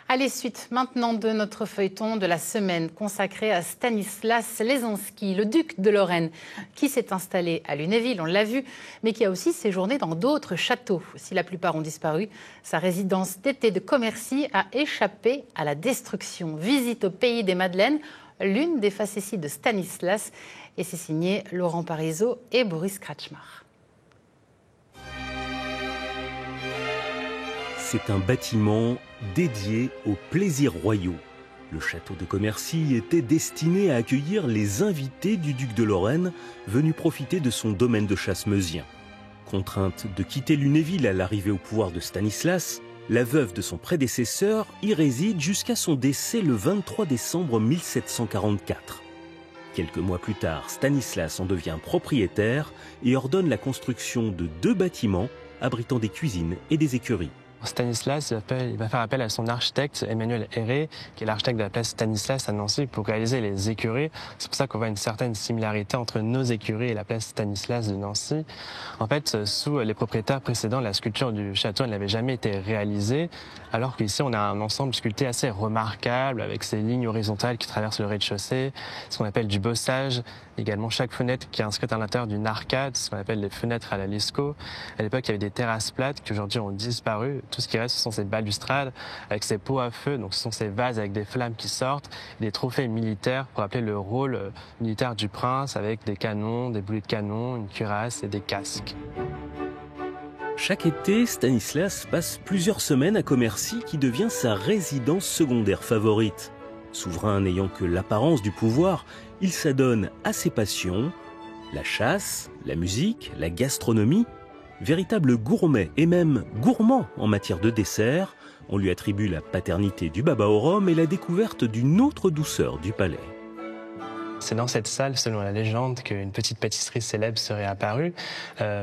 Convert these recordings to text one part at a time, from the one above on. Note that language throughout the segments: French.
Allez, suite maintenant de notre feuilleton de la semaine consacré à Stanislas Leżonski, le duc de Lorraine, qui s'est installé à Lunéville, on l'a vu, mais qui a aussi séjourné dans d'autres châteaux. Si la plupart ont disparu, sa résidence d'été de Commercy a échappé à la destruction. Visite au pays des Madeleines, l'une des facéties de Stanislas, et c'est signé Laurent Parisot et Boris Kratchmar. C'est un bâtiment dédié aux plaisirs royaux. Le château de Commercy était destiné à accueillir les invités du duc de Lorraine venus profiter de son domaine de chasse meusien. Contrainte de quitter Lunéville à l'arrivée au pouvoir de Stanislas, la veuve de son prédécesseur y réside jusqu'à son décès le 23 décembre 1744. Quelques mois plus tard, Stanislas en devient propriétaire et ordonne la construction de 2 bâtiments abritant des cuisines et des écuries. Stanislas il va faire appel à son architecte Emmanuel Héré, qui est l'architecte de la place Stanislas à Nancy, pour réaliser les écuries. C'est pour ça qu'on voit une certaine similarité entre nos écuries et la place Stanislas de Nancy. En fait, sous les propriétaires précédents, la sculpture du château n'avait jamais été réalisée, alors qu'ici on a un ensemble sculpté assez remarquable avec ces lignes horizontales qui traversent le rez-de-chaussée, ce qu'on appelle du bossage. Également, chaque fenêtre qui est inscrite à l'intérieur d'une arcade, ce qu'on appelle les fenêtres à la Lescaut. À l'époque, il y avait des terrasses plates qui aujourd'hui ont disparu. Tout ce qui reste, ce sont ces balustrades avec ces pots à feu. Donc, ce sont ces vases avec des flammes qui sortent, des trophées militaires pour rappeler le rôle militaire du prince, avec des canons, des boulets de canon, une cuirasse et des casques. Chaque été, Stanislas passe plusieurs semaines à Commercy, qui devient sa résidence secondaire favorite. Souverain n'ayant que l'apparence du pouvoir, il s'adonne à ses passions, la chasse, la musique, la gastronomie. Véritable gourmet et même gourmand en matière de dessert, on lui attribue la paternité du baba au rhum et la découverte d'une autre douceur du palais. C'est dans cette salle, selon la légende, qu'une petite pâtisserie célèbre serait apparue,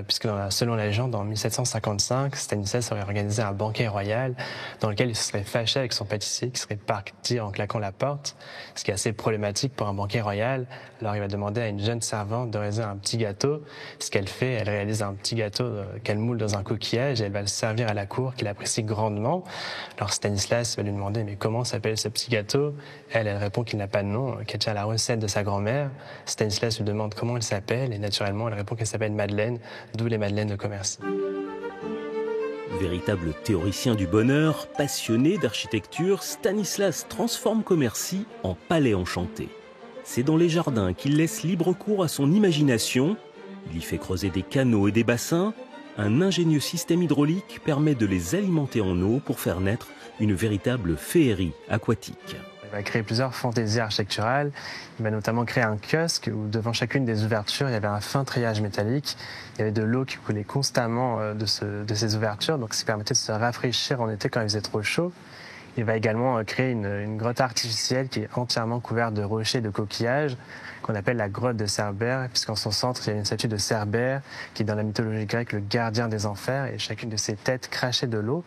puisque selon la légende, en 1755, Stanislas aurait organisé un banquet royal dans lequel il se serait fâché avec son pâtissier qui serait parti en claquant la porte, ce qui est assez problématique pour un banquet royal. Alors il va demander à une jeune servante de réaliser un petit gâteau. Ce qu'elle fait, elle réalise un petit gâteau qu'elle moule dans un coquillage et elle va le servir à la cour, qu'il apprécie grandement. Alors Stanislas va lui demander « mais comment s'appelle ce petit gâteau ?» Elle répond qu'il n'a pas de nom, qu'elle tient la recette de sa grand-mère. Stanislas lui demande comment elle s'appelle et naturellement elle répond qu'elle s'appelle Madeleine, d'où les Madeleines de Commercy. Véritable théoricien du bonheur, passionné d'architecture, Stanislas transforme Commercy en palais enchanté. C'est dans les jardins qu'il laisse libre cours à son imagination. Il y fait creuser des canaux et des bassins. Un ingénieux système hydraulique permet de les alimenter en eau pour faire naître une véritable féerie aquatique. Il va créer plusieurs fantaisies architecturales. Il va notamment créer un kiosque où devant chacune des ouvertures, il y avait un fin treillage métallique. Il y avait de l'eau qui coulait constamment de ces ouvertures, donc ça permettait de se rafraîchir en été quand il faisait trop chaud. Il va également créer une grotte artificielle qui est entièrement couverte de rochers et de coquillages, qu'on appelle la grotte de Cerbère, puisqu'en son centre, il y a une statue de Cerbère, qui est dans la mythologie grecque le gardien des enfers, et chacune de ses têtes crachait de l'eau.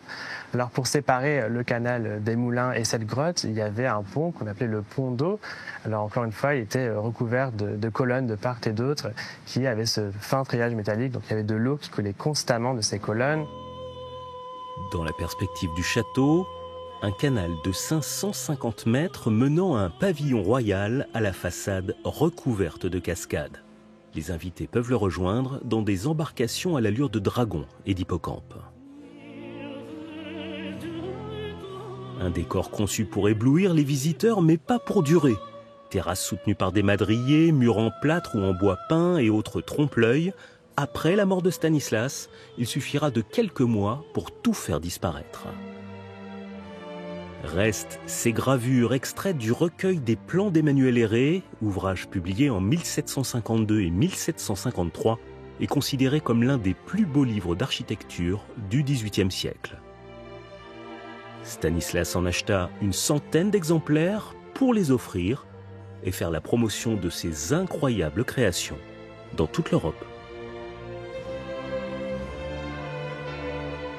Alors pour séparer le canal des Moulins et cette grotte, il y avait un pont qu'on appelait le pont d'eau. Alors encore une fois, il était recouvert de colonnes de part et d'autre, qui avaient ce fin treillage métallique, donc il y avait de l'eau qui coulait constamment de ces colonnes. Dans la perspective du château, un canal de 550 mètres menant à un pavillon royal à la façade recouverte de cascades. Les invités peuvent le rejoindre dans des embarcations à l'allure de dragons et d'hippocampes. Un décor conçu pour éblouir les visiteurs, mais pas pour durer. Terrasses soutenues par des madriers, murs en plâtre ou en bois peint et autres trompe-l'œil. Après la mort de Stanislas, il suffira de quelques mois pour tout faire disparaître. Restent ces gravures extraites du recueil des plans d'Emmanuel Héré, ouvrage publié en 1752 et 1753 et considéré comme l'un des plus beaux livres d'architecture du XVIIIe siècle. Stanislas en acheta une centaine d'exemplaires pour les offrir et faire la promotion de ses incroyables créations dans toute l'Europe.